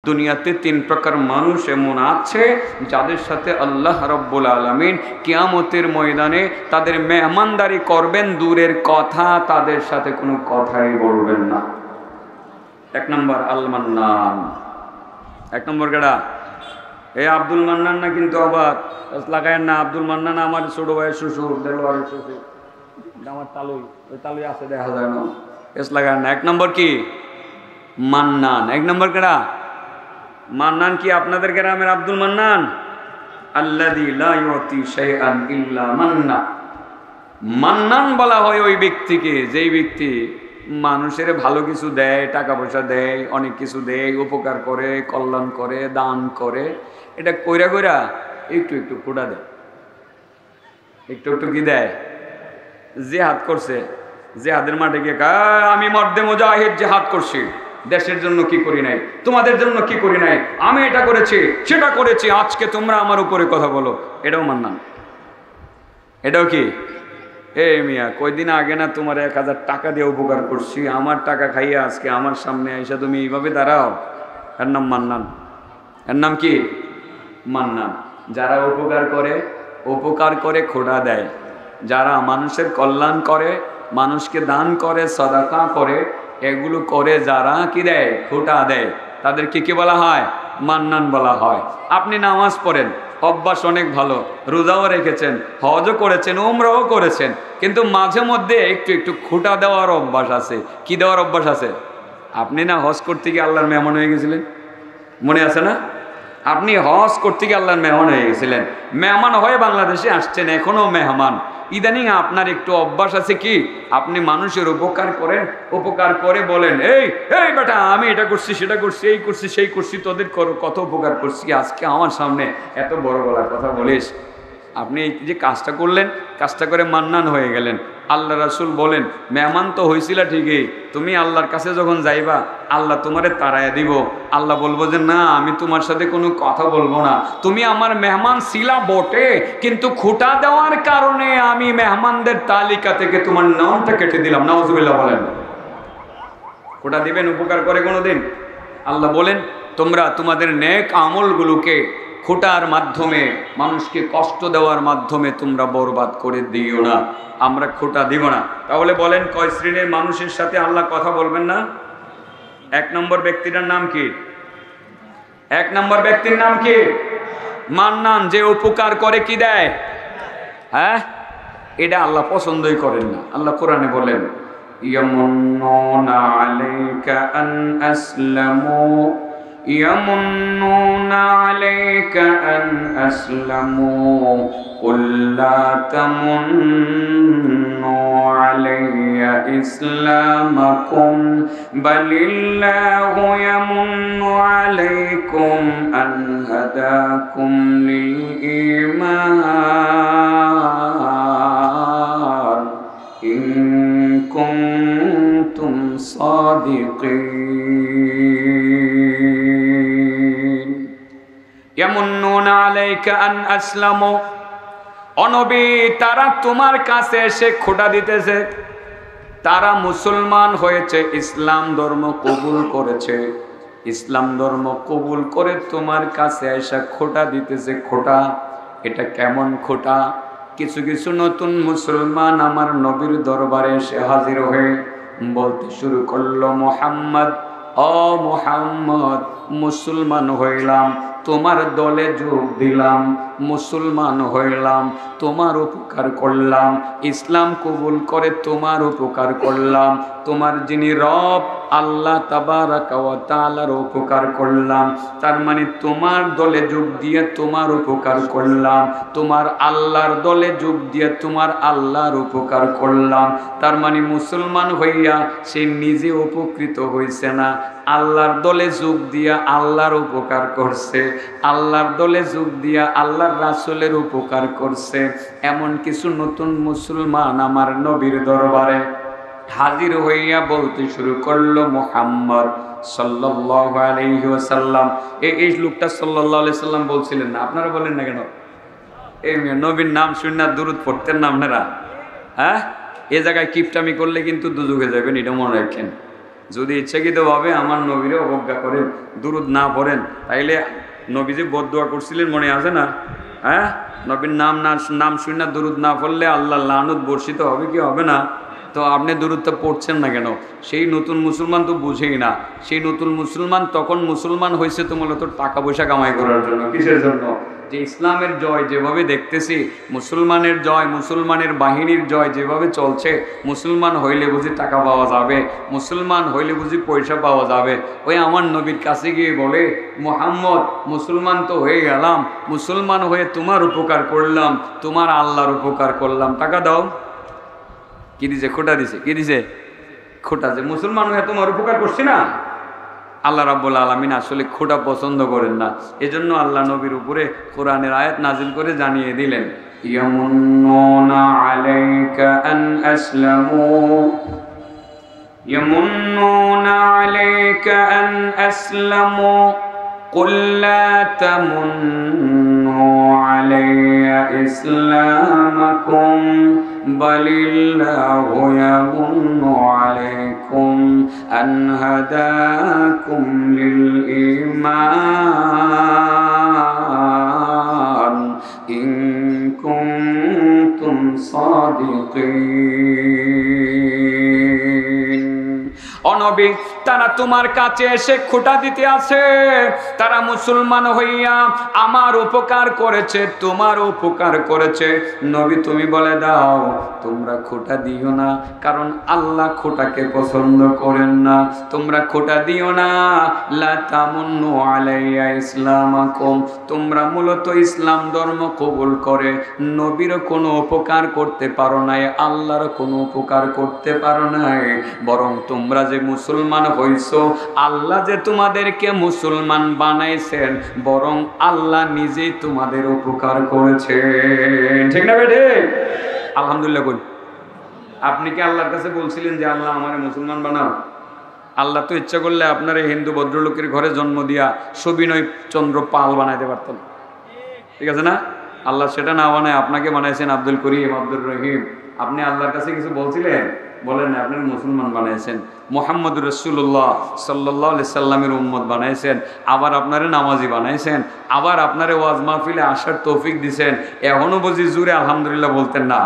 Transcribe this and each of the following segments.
দুনিয়াতে তিন প্রকার মানুষ এমন আছে যাদের সাথে আল্লাহ রাব্বুল আলামিন কিয়ামতের ময়দানে তাদের মেহমানদারি করবেন, দূরের কথা তাদের সাথে কোনো কথাই বলবেন না। এক নম্বর আল মান্নান। এক নম্বর কেডা? এই আব্দুল মান্নান না, কিন্তু আবার লাগায়েন না। আব্দুল মান্নান আমার ছোট ভাইয়ের শ্বশুর, দেলোয়ারের শ্বশুর, আমার তালুই, ওই তালুই আছে, দেখা যায় না, এস লাগায়েন না। এক নম্বর কি? মান্নান। এক নম্বর কেডা? মান্নান কি আপনাদের গ্রামের আব্দুল মান্নান? আল্লাযী লা ইউতি শাইআন ইল্লা মান্না। মান্নান বলা হয় ওই ব্যক্তিকে যেই ব্যক্তি মানুষের ভালো কিছু দেয়, টাকা পয়সা দেয়, অনেক কিছু দেয়, উপকার করে, কল্যাণ করে, দান করে, এটা কইরা কইরা একটু একটু খোটা দেয়, একটু একটু কি দেয়? জেহাদ করছে, জেহাদের মাঠে গিয়ে আমি মর্দে মুজাহিদ জেহাদ করছি, দেশের জন্য কি করি নাই, তোমাদের জন্য কি করি নাই, আমি এটা করেছি সেটা করেছি, আজকে তোমরা আমার উপরে কথা বলো। এটাও মান্নান। এটাও কি? এ মিয়া, কয়দিন আগে না তোমার 1000 টাকা দিয়ে উপকার করছি, আমার টাকা খাইয়া আজকে আমার সামনে এসে তুমি এইভাবে দাঁড়াও? এর নাম মান্নান। এর নাম কি? মান্নান। যারা উপকার করে খোটা দেয়, যারা মানুষের কল্যাণ করে, মানুষকে দান করে, সাদাকা করে, এগুলো করে যারা কি দেয়? খোটা দেয়, তাদেরকে কি বলা হয়? মান্নান বলা হয়। আপনি নামাজ পড়েন, অভ্যাস অনেক ভালো, রোজাও রেখেছেন, হজও করেছেন, উমরাও করেছেন, কিন্তু মাঝে মধ্যে একটু একটু খোটা দেওয়ার অভ্যাস আছে। কি দেওয়ার অভ্যাস আছে? আপনি না হজ করতে গিয়ে আল্লাহর মেহমান হয়ে গেছিলেন, মনে আছে না? আপনি হজ করতে গিয়ে আল্লাহর মেহমান হয়ে গেছিলেন, মেহমান হয়ে বাংলাদেশে আসছেন, এখনো মেহমান। ইদানিং আপনার একটু অভ্যাস আছে কি? আপনি মানুষের উপকার করেন, উপকার করে বলেন, এই এই বেটা, আমি এটা করছি, সেটা করছি, এই করছি, সেই করছি, তোদের কত উপকার করছি, আজকে আমার সামনে এত বড় বড় কথা বলিস। আপনি এই যে কাজটা করলেন, কাজটা করে মান্নান হয়ে গেলেন। আল্লাহ রাসূল বলেন, মেহমান তো হয়েছিল ঠিকই, তুমি আল্লাহর কাছে যখন যাইবা, আল্লাহ তোমারে তাড়াইয়া দিব। আল্লাহ বলবো যে না, আমি তোমার সাথে কোনো কথা বলবো না, তুমি আমার মেহমান ছিলা বটে, কিন্তু খোটা দেওয়ার কারণে আমি মেহমানদের তালিকা থেকে তোমার নামটা কেটে দিলাম। নাউজুবিল্লাহ বলেন। খোটা দিবেন উপকার করে কোনোদিন? আল্লাহ বলেন, তোমরা তোমাদের নেক আমলগুলোকে খোটার মাধ্যমে, মানুষকে কষ্ট দেওয়ার মাধ্যমে তোমরা বরবাদ করে দিও না। আমরা খোটা দিব না। তাহলে বলেন, কয় শ্রেণীর মানুষের সাথে আল্লাহ কথা বলবেন না? এক নম্বর ব্যক্তিটার নাম কি? এক নম্বর ব্যক্তির নাম কি? মান্নান। যে উপকার করে কি দেয়? হ্যাঁ, এটা আল্লাহ পছন্দই করেন না। আল্লাহ কোরআনে বলেন, ইয়ামুন্নুনা আলাইকা আন আসলামু, ইয়ামুন্নুনা আলাইকা আন আসলামু কুল লা তামুন্নু আলাইয়া ইসলামাকুম বালিল্লাহু ইয়ামুন্নু আলাইকুম আন হাদাকুম লিল ঈমান ইন কুনতুম সাদিকিন। ইয়ামুন্নুনা আলাইকা আন আসলামু, অনবী তারা তোমার কাছে এসে খোটা দিতেছে, তারা মুসলমান হয়েছে, ইসলাম ধর্ম কবুল করেছে, ইসলাম ধর্ম কবুল করে তোমার কাছে এসে খোটা দিতেছে। খোটা, এটা কেমন খোটা? কিছু কিছু নতুন মুসলমান আমার নবীর দরবারে এসে হাজির হয়ে বলতে শুরু করলো, মুহাম্মদ, ও মুহাম্মদ, মুসলমান হইলাম, তোমার দলে যোগ দিলাম, মুসলমান হইলাম, তোমার উপকার করলাম, ইসলাম কবুল করে তোমার উপকার করলাম, তোমার যিনি রব আল্লাহ তাবারাকা ওয়া তাআলার উপকার করলাম। তার মানে তোমার দলে যোগ দিয়ে তোমার উপকার করলাম, তোমার আল্লাহর দলে যোগ দিয়ে তোমার আল্লাহর উপকার করলাম। তার মানে মুসলমান হইয়া সে নিজে উপকৃত হইছে না, আল্লাহর দলে যোগ দিয়া আল্লাহর উপকার করছে, আল্লাহর দলে যোগ দিয়া আল্লাহর রাসূলের উপকার করছে। এমন কিছু নতুন মুসলমান আমার নবীর দরবারে হাজির হইয়া বলতে শুরু করলো, মুহাম্মদ সাল্লাল্লাহু আলাইহি ওয়াসাল্লাম। এই লোকটা সাল্লাল্লাহু আলাইহি সাল্লাম বলছিলেন না, আপনারা বলেন না কেন? এই নবীর নাম শুনে দুরূদ পড়তেন না আপনারা? হ্যাঁ, এ জায়গায় কিপটামি করলে কিন্তু দুজকে যাবেন, এটা মনে রাখেন। যদি ইচ্ছাকৃতভাবে আমার নবীরে অবজ্ঞা করেন, দুরুদ না পড়েন, তাইলে নবীজি বদদুয়া করছিলেন মনে আছে না? হ্যাঁ, নবীর নাম শুনে দুরুদ না পড়লে আল্লাহ লানত বর্ষিত হবে কি হবে না? তো আপনি দুরুদটা পড়ছেন না কেন? সেই নতুন মুসলমান তো বুঝেই না। সেই নতুন মুসলমান তখন মুসলমান হয়েছে তো মূলত টাকা পয়সা কামাই করার জন্য। কিসের জন্য? যে ইসলামের জয় যেভাবে দেখতেছি, মুসলমানের জয়, মুসলমানের বাহিনীর জয় যেভাবে চলছে, মুসলমান হইলে বুঝি টাকা পাওয়া যাবে, মুসলমান হইলে বুঝি পয়সা পাওয়া যাবে। ওই আমার নবীর কাছে গিয়ে বলে, মুহাম্মদ মুসলমান তো হয়ে গেলাম, মুসলমান হয়ে তোমার উপকার করলাম, তোমার আল্লাহর উপকার করলাম, টাকা দাও। কি দিছে? খোটা দিছে। কি দিছে? খোটা। যে মুসলমান হয়ে তোমার উপকার করছি না। আল্লাহ রাব্বুল আলামিন আসলে খোটা পছন্দ করেন না। এজন্য আল্লাহ নবীর উপরে কোরআনের আয়াত নাজিল করে জানিয়ে দিলেন, ইয়ামুন্নুনা আলাইকা আন আসলামু, ইয়ামুন্নুনা আলাইকা আন আসলামু কুল লা তামুন্নু আলাইয়া ইসলামাকুম বালিল্লাহু ইয়ামুন্নু আলাইকুম আন হাদাকুম লিল ঈমান ইন কুনতুম সাদিকিন। অনবী, তারা তোমার কাছে এসে খোঁটা দিতে আছে, তারা মুসলমান হইয়া আমার উপকার করেছে, তোমার উপকার করেছে। নবী তুমি বলে দাও, তোমরা খোঁটা দিও না, কারণ আল্লাহ খোঁটাকে পছন্দ করেন না। তোমরা খোঁটা দিও না, লা তামুন্নু আলাইয়া ইসলামাকুম, তোমরা মূলত ইসলাম ধর্ম কবুল করে নবীর কোনো উপকার করতে পারো নাই, আল্লাহর কোনো উপকার করতে পারো নাই। বরং তোমরা যে মুসলমান হইছো, আল্লাহ যে তোমাদেরকে মুসলমান বানাইছেন, বরং আল্লাহ নিজেই তোমাদের উপকার করেছেন। ঠিক না বেটে? আলহামদুলিল্লাহ কই। আপনি কি আল্লাহর কাছে বলছিলেন যে আল্লাহ আমারে মুসলমান বানাও? আল্লাহ তো ইচ্ছা করলে আপনার হিন্দু ভদ্রলোকের ঘরে জন্ম দিয়া সবিনয় চন্দ্র পাল বানাইতে পারতেন। ঠিক আছে না? আল্লাহ সেটা না বানায় আপনাকে বানাইছেন আব্দুল করিম, আব্দুর রহিম। আপনি আল্লাহর কাছে কিছু বলছিলেন? বলেন না, আপনি মুসলমান বানাইছেন, মুহাম্মদুর রাসূলুল্লাহ সাল্লাল্লাহু আলাইহি সাল্লামের উম্মত বানাইছেন, আবার আপনারে নামাজি বানাইছেন, আবার আপনারে ওয়াজ মাহফিলে আসার তৌফিক দিছেন। এখনো বুঝি জুড়ে আলহামদুলিল্লাহ বলতেন না?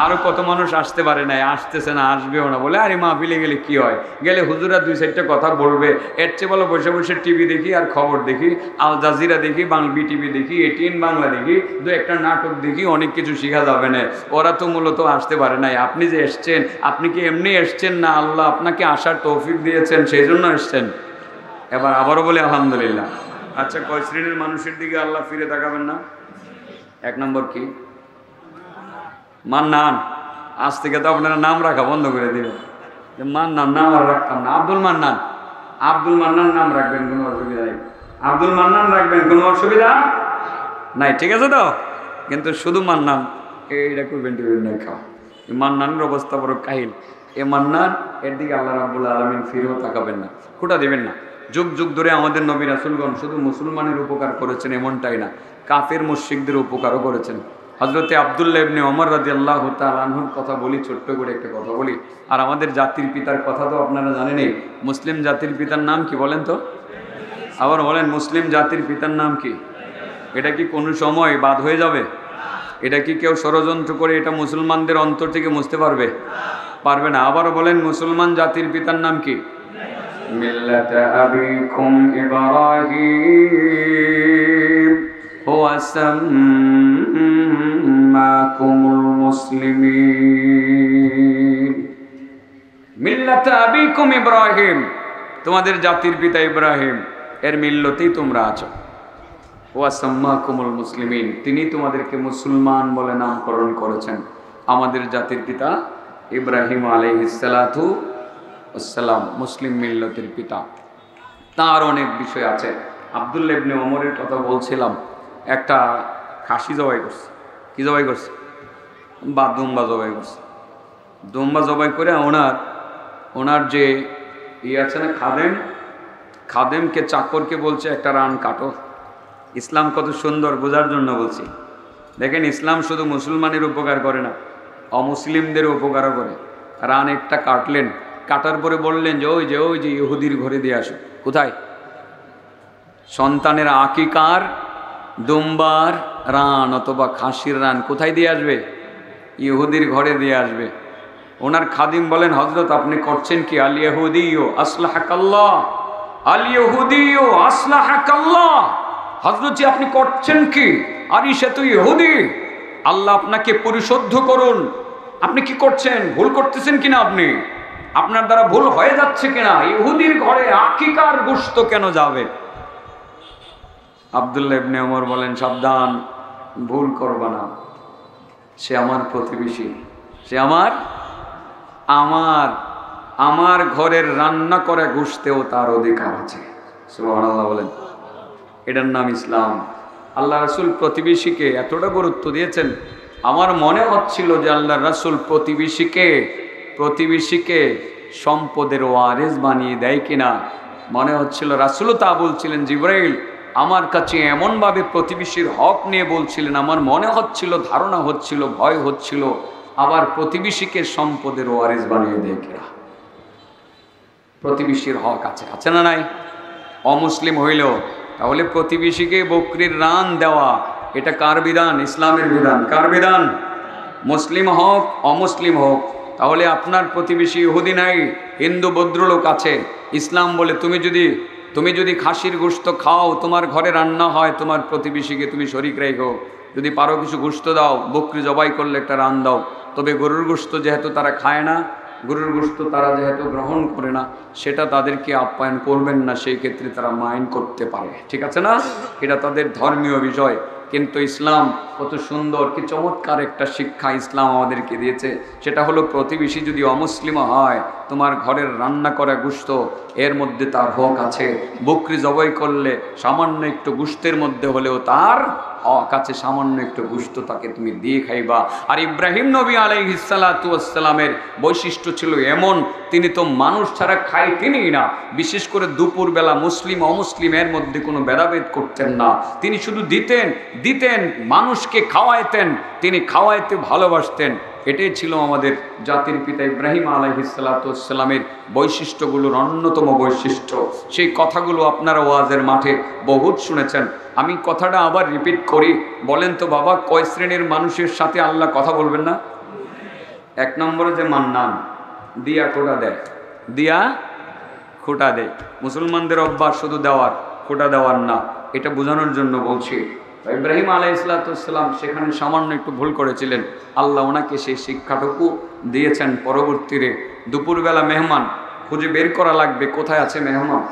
আরো কত মানুষ আসতে পারে নাই, আসতেছে না, আসবেও না। বলে আরে মাহফিলে গেলে কি হয়, গেলে হুজুরা দুই চারটা কথা বলবে, এর চেয়ে বলো বসে বসে টিভি দেখি আর খবর দেখি, আল জাজিরা দেখি, বিটিভি দেখি, এটিএন বাংলা দেখি, দু একটা নাটক দেখি, অনেক কিছু শেখা যাবে না। ওরা তো মূলত আসতে পারে নাই। আপনি যে এসছেন, আপনি কি এমনি এসছেন না আল্লাহ আপনাকে আসার তৌফিক দিয়েছেন, সেই জন্য এসছেন? এবার আবারও বলে আলহামদুলিল্লাহ। আচ্ছা, কয় শ্রেণীর মানুষের দিকে আল্লাহ ফিরে তাকাবেন না? এক নম্বর কি? মান্নান। আজ থেকে তো আপনারা নাম রাখা বন্ধ করে দিবেন। মান্নান নাম আর রাখতাম না, আব্দুল মান্নান। আব্দুল মান্নান নাম রাখবেন, কোনো অসুবিধা নেই। আব্দুল মান্নান রাখবেন, কোনো অসুবিধা নাই। ঠিক আছে তো? কিন্তু শুধু মান্নান এইটা করবেন, টিবেন না, খাওয়া। এই মান্নানের অবস্থা বড় কাহিল। এ মান্নান, এর দিকে আল্লাহ রাব্বুল আলামিন ফিরেও তাকাবেন না, খোঁটা দিবেন না। যুগ যুগ ধরে আমাদের নবী রাসূলগণ শুধু মুসলমানের উপকার করেছেন এমনটাই না, কাফের মুশরিকদের উপকারও করেছেন। হযরতে আব্দুল্লাহ ইবনে ওমর রাদিয়াল্লাহু তাআলা আনহুর কথা বলি, ছোট্ট করে একটা কথা বলি। আর আমাদের জাতির পিতার কথা তো আপনারা জানেনই। মুসলিম জাতির পিতার নাম কি বলেন তো? আবার বলেন, মুসলিম জাতির পিতার নাম কি? এটা কি কোনো সময় বাদ হয়ে যাবে? এটা কি কেউ ষড়যন্ত্র করে এটা মুসলমানদের অন্তর থেকে মুছতে পারবে? পারবে না। আবারও বলেন, মুসলমান জাতির পিতার নাম কি? মিল্লাতা আবিকুম ইব্রাহিম হুয়া সাম্মাকুমুল মুসলিমিন। মিল্লাতা আবিকুম ইব্রাহিম, তোমাদের জাতির পিতা ইব্রাহিম, এর মিল্লতেই তোমরা আছো। ওয়া সাম্মাকুমুল মুসলিমিন, তিনি তোমাদেরকে মুসলমান বলে নামকরণ করেছেন। আমাদের জাতির পিতা ইব্রাহিম আলাইহিস সালাতু ওয়াসসালাম মুসলিম মিল্লতের পিতা। তার অনেক বিষয় আছে। আব্দুল্লাহ ইবনে ওমরের কথা বলছিলাম। একটা খাসি জবাই করছে। কি জবাই করছে? দুম্বা জবাই করছে। দুম্বা জবাই করে ওনার যে আছে না খাদেমকে, চাকরকে বলছে একটা রান কাটো। ইসলাম কত সুন্দর বোঝার জন্য বলছি। দেখেন, ইসলাম শুধু মুসলমানের উপকার করে না, অমুসলিমদের উপকারও করে। রান একটা কাটলেন, কাটার পরে বললেন যে ওই যে ইহুদির ঘরে দিয়ে আসো। কোথায়? সন্তানের আকিকার দুম্বার রান অথবা খাসির রান কোথায় দিয়ে আসবে? ইহুদির ঘরে দিয়ে আসবে। ওনার খাদিম বলেন, হযরত আপনি করছেন কি? আল ইহুদিয়্যু আসলাহাকাল্লাহ, আল ইহুদিয়্যু আসলাহাকাল্লাহ। হযরত জি আপনি করছেন কি? আরে সে তো ইহুদি, আল্লাহ আপনাকে পরিশুদ্ধ করুন। আপনি কি করছেন? ভুল করতেছেন কিনা? আপনি আপনার দ্বারা ভুল হয়ে যাচ্ছে কিনা? ইহুদির ঘরে আকিকার গোশত কেন যাবে? আব্দুল্লাহ ইবনে ওমর বলেন, সাবধান, ভুল করবা না। সে আমার প্রতিবেশী, সে আমার ঘরের রান্না করে গোশতেও তার অধিকার আছে। সুবহানাল্লাহ বলেন। এটার নাম ইসলাম। আল্লাহ রাসূল প্রতিবেশীকে এতটা গুরুত্ব দিয়েছেন, আমার মনে হচ্ছিল যে আল্লাহ রাসূল প্রতিবেশীকে সম্পদের ওয়ারিস বানিয়ে দেয় কিনা। মনে হচ্ছিল রাসূলও তা বলছিলেন। জিবরাইল আমার কাছে এমনভাবে প্রতিবেশীর হক নিয়ে বলছিলেন, আমার মনে হচ্ছিল, ধারণা হচ্ছিল, ভয় হচ্ছিল, আবার প্রতিবেশীকে সম্পদের ওয়ারিস বানিয়ে দেয় কিনা। প্রতিবেশীর হক আছে না নাই? অমুসলিম হইলেও তাহলে প্রতিবেশীকে বকরির রান দেওয়া, এটা কার বিধান? ইসলামের বিধান। কার বিধান? মুসলিম হোক অমুসলিম হোক। তাহলে আপনার প্রতিবেশী ইহুদি নাই, হিন্দু ভদ্রলোক আছে, ইসলাম বলে তুমি যদি খাসির গোশত খাও, তোমার ঘরে রান্না হয়, তোমার প্রতিবেশীকে তুমি শরীক রেখো, যদি পারো কিছু গোশত দাও, বকরি জবাই করলে একটা রান দাও। তবে গরুর গোশত যেহেতু তারা খায় না, গরুর গোশত তারা যেহেতু গ্রহণ করে না, সেটা তাদেরকে আপ্যায়ন করবেন না, সেই ক্ষেত্রে তারা মাইন্ড করতে পারে। ঠিক আছে না? এটা তাদের ধর্মীয় বিষয়। কিন্তু ইসলাম কত সুন্দর, কি চমৎকার একটা শিক্ষা ইসলাম আমাদেরকে দিয়েছে। সেটা হলো প্রতিবেশী যদি অমুসলিম হয়, তোমার ঘরের রান্না করা গোশত এর মধ্যে তার হক আছে। বকরি জবাই করলে সামান্য একটু গোশতের মধ্যে হলেও তার হক আছে, সামান্য একটু গোশত তাকে তুমি দিয়ে খাইবা। আর ইব্রাহিম নবী আলাইহিস সালাতু ওয়াস সালামের বৈশিষ্ট্য ছিল এমন, তিনি তো মানুষ ছাড়া খাইতেনই না। বিশেষ করে দুপুরবেলা মুসলিম অমুসলিমের মধ্যে কোনো ভেদাভেদ করতেন না। তিনি শুধু দিতেন, মানুষকে খাওয়াইতেন, তিনি খাওয়াইতে ভালোবাসতেন। এটাই ছিল আমাদের জাতির পিতা ইব্রাহিম আলাইহিস সালাতু ওয়াস সালামের বৈশিষ্ট্যগুলোর অন্যতম বৈশিষ্ট্য। সেই কথাগুলো আপনারা ওয়াজের মাঠে বহুত শুনেছেন। আমি কথাটা আবার রিপিট করি। বলেন তো বাবা, কয় শ্রেণীর মানুষের সাথে আল্লাহ কথা বলবেন না? এক নম্বরে যে মান্নান, দিয়া খোটা দেয়। মুসলমানদের অভ্যাস শুধু দেওয়ার, খোটা দেওয়ার না। এটা বোঝানোর জন্য বলছি। ইব্রাহিম আলাইহিস সালাম সেখানে সামান্য একটু ভুল করেছিলেন, আল্লাহ ওনাকে সেই শিক্ষাটুকু দিয়েছেন। পরবর্তীতে দুপুরবেলা মেহমান খুঁজে বের করা লাগবে, কোথায় আছে মেহমান।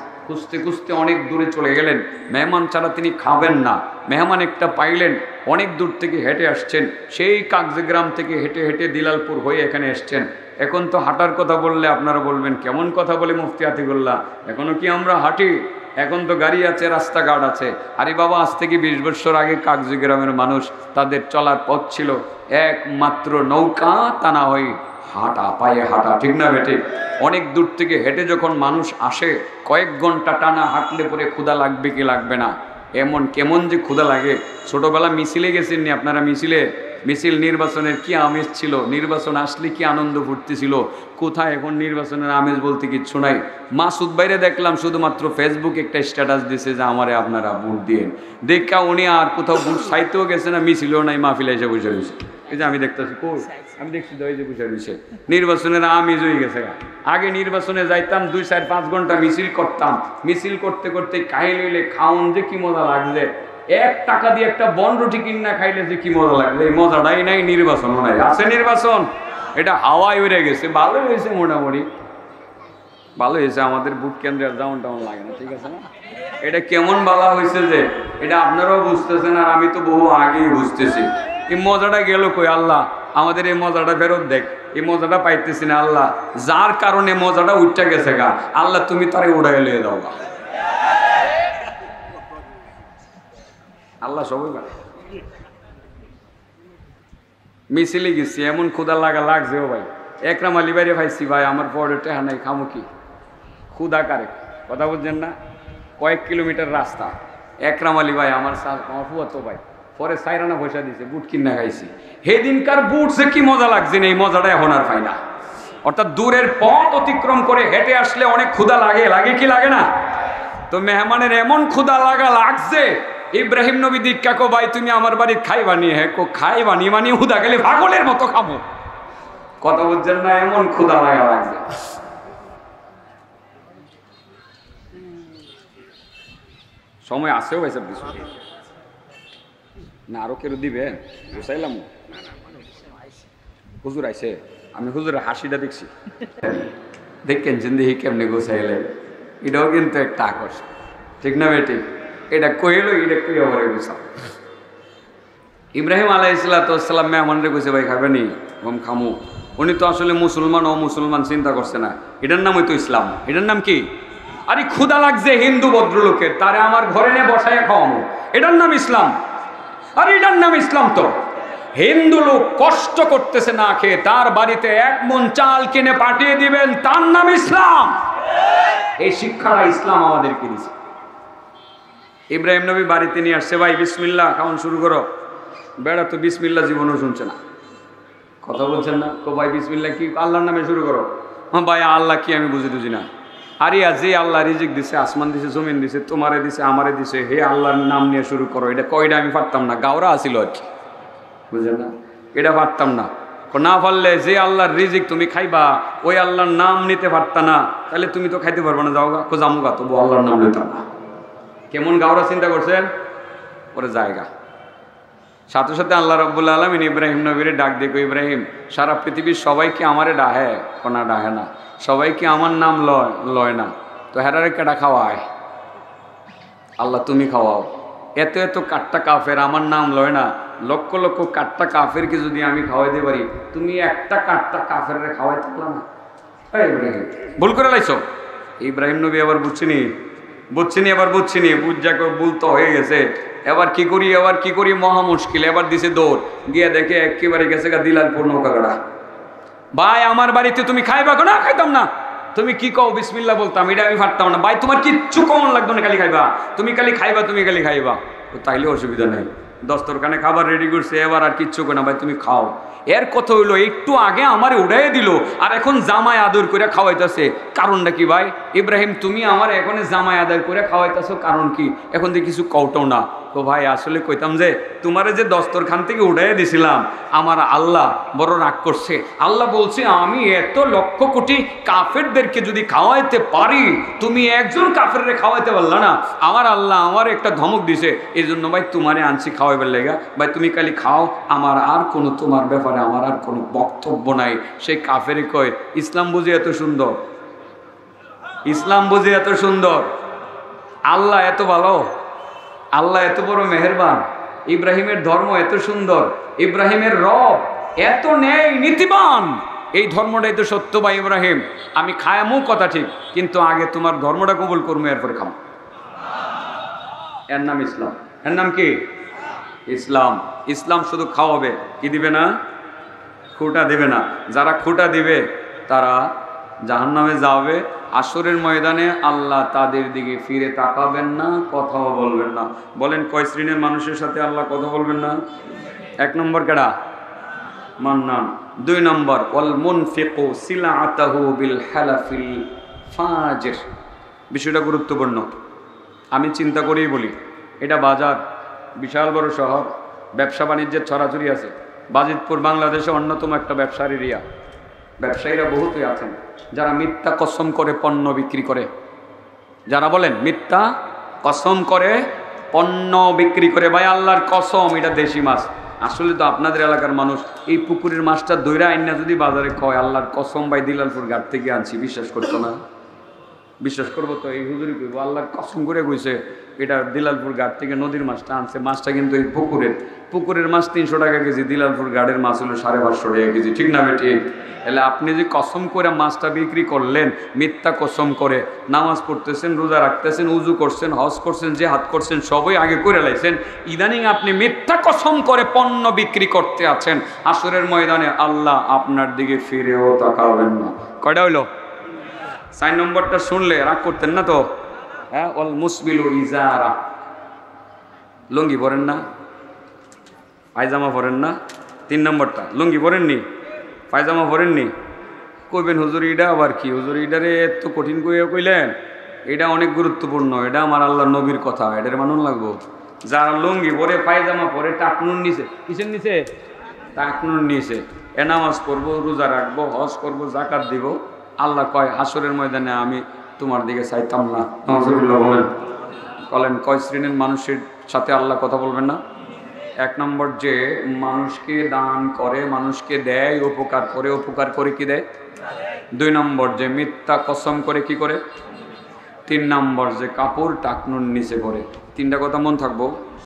খুঁজতে অনেক দূরে চলে গেলেন। মেহমান ছাড়া তিনি খাবেন না। মেহমান একটা পাইলেন, অনেক দূর থেকে হেঁটে আসছেন, সেই কাগজে গ্রাম থেকে হেঁটে দিলালপুর হয়ে এখানে এসছেন। এখন তো হাঁটার কথা বললে আপনারা বলবেন কেমন কথা বলে মুফতি আতিকুল্লাহ, এখনো কি আমরা হাঁটি? এখন তো গাড়ি আছে, রাস্তাঘাট আছে। আরে বাবা, আজ থেকে 20 বছর আগে কাগজি গ্রামের মানুষ, তাদের চলার পথ ছিল একমাত্র নৌকা, তা না হয় পায়ে হাঁটা। ঠিক না বেটে? অনেক দূর থেকে হেঁটে যখন মানুষ আসে, কয়েক ঘন্টা টানা হাঁটলে পরে ক্ষুধা লাগবে কি লাগবে না? কেমন যে ক্ষুধা লাগে। ছোটবেলা মিছিলে গেছেননি আপনারা? মিছিল নির্বাচনের কি আমেজ ছিল, নির্বাচন আসলে কি আনন্দ ফুর্তি ছিল। কোথায় এখন নির্বাচনের আমেজ বলতে কিচ্ছু নাই। মাসুদ বাইরে দেখলাম শুধুমাত্র ফেসবুক একটা স্ট্যাটাস দিছে যে আমারে আপনারা ভোট দিয়ে। দেখা উনি আর কোথাও ভোট চাইতেও গেছে না, মিছিলও নাই, মাহফিলে এসে বসে রয়েছে। এই যে আমি দেখতেছি, আমি দেখছি তো এই যে বসে রয়েছে। নির্বাচনের আমেজ হয়ে গেছে। আগে নির্বাচনে যাইতাম 2-4-5 ঘন্টা মিছিল করতাম, মিছিল করতে কাহিল হইলে খাওন যে কি মজা লাগছে। 1 টাকা দিয়ে একটা বনরুটি কিনা খাইলে যে কি মজা লাগবে, এই মজাটাই নাই। নির্বাচনও নাই। আছে নির্বাচন, এটা হাওয়ায় উড়ে গেছে। ভালো হয়েছে, মোটামুটি ভালো হয়েছে। আমাদের বুট কেন্দ্রে যেমন তেমন লাগে না। ঠিক আছে না? এটা কেমন বলা হয়েছে যে এটা আপনারাও বুঝতেছেন, আর আমি তো বহু আগেই বুঝতেছি। এই মজাটা গেল কই? আল্লাহ আমাদের এই মজাটা ফেরত দেখ। এই মজাটা পাইতেছি না আল্লাহ, যার কারণে মজাটা উঠতে গেছে গা। আল্লাহ তুমি তারে উড়াই লিয়ে দাও গা। আল্লাহ সবাই পারে। মিছিলে গেছি, এমন ক্ষুদা লাগছে ও ভাই। একরাম আলী বাইরে ভাইছি ভাই, আমার পরে টেহা নাই, খামো কি? ক্ষুদা কারে কথা বুঝছেন না? কয়েক কিলোমিটার রাস্তা। একরাম আলী ভাই আমার ফুয়াতো ভাই, পরে সাইরানা পয়সা দিছে, বুট কিনা খাইছি। সেদিনকার বুট যে কি মজা লাগছে না, এই মজাটা এখন আর পাই না। অর্থাৎ দূরের পথ অতিক্রম করে হেঁটে আসলে অনেক ক্ষুধা লাগে, লাগে কি লাগে না? তো মেহমানের এমন ক্ষুধা লাগছে, ইব্রাহিম নবী দীক্ষা কো ভাই তুমি আমার বাড়ির খাইবানি? হ্যাঁ কো খাইবানি মানে হুদা গেলে পাগলের মতো খাবো। কথা বুঝছেন না? এমন ক্ষুধা লাগছে। সময় আসেও ভাই সব কিছু না, আরো কেউ দিবেন? বুঝাইলাম হুজুর আইসে, আমি হুজুরের হাসিটা দেখছি, দেখেন জিন্দিগি কেমনি গোছাইলে, এটাও কিন্তু একটা আকর্ষণ, ঠিক না বেটি? এটা কইলো, এটা কই আবার গোছাও। ইব্রাহিম আলাইহিসসালাম মেহমানরে কইছে ভাই খাবেনি? খামু। উনি তো আসলে মুসলমান ও মুসলমান চিন্তা করছে না, এটার নামই তো ইসলাম। এটার নাম কি? আরে ক্ষুধা লাগছে হিন্দু ভদ্রলোকের, তারে আমার ঘরে নিয়ে বসায় খাওয়ামো, এটার নাম ইসলাম। আরে এটার নাম ইসলাম। তো হিন্দু লোক কষ্ট করতেছে না খেয়ে, তার বাড়িতে 1 মণ চাল কিনে পাঠিয়ে দিবেন, তার নাম ইসলাম। এই শিক্ষাটা ইসলাম আমাদেরকে দিয়েছে। ইব্রাহিম নবী বাড়িতে নিয়ে আসছে, ভাই বিসমিল্লাহ খাওয়ান শুরু করো। বেড়া তো বিসমিল্লাহ জীবনও শুনছে না, কথা বলছেন না? কো ভাই বিসমিল্লাহ কি? আল্লাহর নামে শুরু করো। হ্যাঁ ভাই আল্লাহ কি আমি বুঝি না। আরে যে আল্লাহ রিজিক দিছে, আসমান দিছে, জমিন দিছে, তোমারে দিছে, আমারে দিছে, হে আল্লাহর নাম নিয়ে শুরু করো। এটা কয়টা আমি পারতাম না, গাওরা আসিল আর কি, বুঝলেন না? এটা পারতাম না। না পারলে যে আল্লাহর রিজিক তুমি খাইবা, ওই আল্লাহর নাম নিতে পারতা না, তাহলে তুমি তো খাইতে পারবো না। যাও গা, জামুগা, তবু আল্লাহর নাম নিতাম না। কেমন গাওরা চিন্তা করছেন? ওরে জায়গা। সাথে সাথে আল্লাহ রাব্বুল আলামিন ইব্রাহিম নবীরে ডাক দিয়ে কই, ইব্রাহিম সারা পৃথিবীর সবাইকে আমারে ডাহে? কোনা ডাহে না। সবাইকে আমার নাম লয় না, তো হেরারে কেডা খাওয়ায়? আল্লাহ তুমি খাওয়াও। এত এত কাট্টা কাফের আমার নাম লয় না, লক্ষ লক্ষ কাট্টা কাফেরকে যদি আমি খাওয়াইতে পারি, তুমি একটা কাট্টা কাফের খাওয়াইতে পারলাম না? ভুল করে লাইছো। ইব্রাহিম নবী আবার বুঝছিনি, এবার বুঝছিনি, বুঝ যাকে ভুল তো হয়ে গেছে। এবার কি করি, মহা মুশকিল। এবার দিছে দৌড়, গিয়ে দেখে একেবারে গেছে গা দিলালপুর নৌকাগড়া। ভাই আমার বাড়িতে তুমি খাইবা? না খাইতাম না। তুমি কি কও? বিসমিল্লাহ বলতাম, এটা আমি পারতাম না। ভাই তোমার কিচ্ছু কমন লাগতো না, খালি খাইবা, তুমি খালি খাইবা। তাইলে অসুবিধা নেই, দস্তরখানে খাবার রেডি করছে, এবার আর কিচ্ছু করে না, ভাই তুমি খাও। এর কথা হইলো একটু আগে আমারে উড়াইয়ে দিল, আর এখন জামাই আদর করে খাওয়াইতেছে। কারণটা কি ভাই? ইব্রাহিম তুমি আমার এখন জামাই আদর করে খাওয়াইতেছো, কারণ কি? এখন তো কিছু কওটাও না। তো ভাই আসলে কইতাম যে তোমারে যে দস্তরখান থেকে উড়াইয়ে দিছিলাম, আমার আল্লাহ বড় রাগ করছে। আল্লাহ বলছে আমি এত লক্ষ কোটি কাফেরদেরকে যদি খাওয়াইতে পারি, তুমি একজন কাফেররে খাওয়াইতে পারলা না, আমার আল্লাহ আমার একটা ধমক দিছে। এই জন্য ভাই তোমারে আনছি খাওয়াইবার লেগা। ভাই তুমি খালি খাও, আমার আর কোনো তোমার ব্যাপারে আমার আর কোনো বক্তব্য নাই। সেই কাফেরে কয় ইসলাম বুঝি এত সুন্দর, ইসলাম বুঝি এত সুন্দর, আল্লাহ এত ভালো, আল্লাহ এত বড় মেহেরবান, ইব্রাহিমের ধর্ম এত সুন্দর, ইব্রাহিমের রব এত ন্যায় নীতিবান, এই ধর্মটাই তো সত্য। বা ইব্রাহিম আমি খায়ামু কথা ঠিক, কিন্তু আগে তোমার ধর্মটা কবুল করবো, এরপরে খাম। এর নাম ইসলাম। এর নাম কি? ইসলাম। ইসলাম শুধু খাওয়াবে, কি দিবে না? খুঁটা দিবে না। যারা খুঁটা দিবে তারা জাহান্নামে যাবে। আসরের ময়দানে আল্লাহ তাদের দিকে ফিরে তাকাবেন না, কথাও বলবেন না। বলেন কয় শ্রেণীর মানুষের সাথে আল্লাহ কথা বলবেন না? 1 নম্বর কেডা? মান্নান। 2 নম্বর ওয়াল মুনফিকু সিলাআতাহু বিল হালাফিল ফাজির। বিষয়টা গুরুত্বপূর্ণ, আমি চিন্তা করেই বলি। এটা বাজার, বিশাল বড় শহর, ব্যবসা বাণিজ্যের ছড়াছড়ি আছে। বাজিতপুর বাংলাদেশে অন্যতম একটা ব্যবসার এরিয়া। ব্যবসায়ীরা বহুতই আছেন যারা মিথ্যা কসম করে পণ্য বিক্রি করে। যারা বলেন মিথ্যা কসম করে পণ্য বিক্রি করে। ভাই আল্লাহর কসম এটা দেশি মাছ। আসলে তো আপনাদের এলাকার মানুষ এই পুকুরের মাছটা দইরা আইনা যদি বাজারে খায়, আল্লাহর কসম ভাই দিলালপুর ঘাট থেকে আনছি, বিশ্বাস করতো না? বিশ্বাস করবো তো? এই হুজুরি কইব আল্লাহর কসম করে কইছে এটা দিলালপুর ঘাট থেকে নদীর মাছটা আনছে। মাছটা কিন্তু এই পুকুরের মাছ 300 টাকা কেজি, দিলালপুর ঘাটের মাছ হলো 550 টাকা কেজি, ঠিক না বেটি? তাহলে আপনি যে কসম করে মাছটা বিক্রি করলেন, মিথ্যা কসম করে, নামাজ পড়তেছেন, রোজা রাখতেছেন, উজু করছেন, হজ করছেন, জিহাদ করছেন, সবই আগে করে লাইছেন, ইদানিং আপনি মিথ্যা কসম করে পণ্য বিক্রি করতে আছেন। আসরের ময়দানে আল্লাহ আপনার দিকে ফিরেও তাকাবেন না। কয়টা হইলো? 4 নম্বরটা শুনলে রাগ করতেন না তো? হ্যাঁ, ওয়াল মুসবিলু ইজারা, লুঙ্গি পরেন না, পায়জামা পরেন না। 3 নম্বরটা লুঙ্গি পরেননি, পায়জামা পরেননি, কইবেন হুজুর এটা আবার কি, হুজুর এটারে এত কঠিন কইয়া কইলেন, এটা অনেক গুরুত্বপূর্ণ, এটা আমার আল্লাহ নবীর কথা, এটার মানুন লাগবো। যারা লুঙ্গি পরে পায়জামা পরে টাকনুর নিচে, কিসের নিচে, টাকনুর নিচে এ নামাজ পড়বো, রোজা রাখবো, হজ করবো, জাকাত দিব, আল্লাহ কয় হাসরের ময়দানে আমি তোমার দিকে চাইতাম না। নাউজুবিল্লাহ বলেন। বলেন কয় শ্রেণীর মানুষের সাথে আল্লাহ কথা বলবেন না? এক নম্বর যে মানুষকে দান করে, মানুষকে দেয়, উপকার করে কি দেয়? 2 নম্বর যে মিথ্যা কসম করে কি করে? 3 নম্বর যে কাপড় টাকনুর নিচে পড়ে। 3টা কথা মন থাকবো।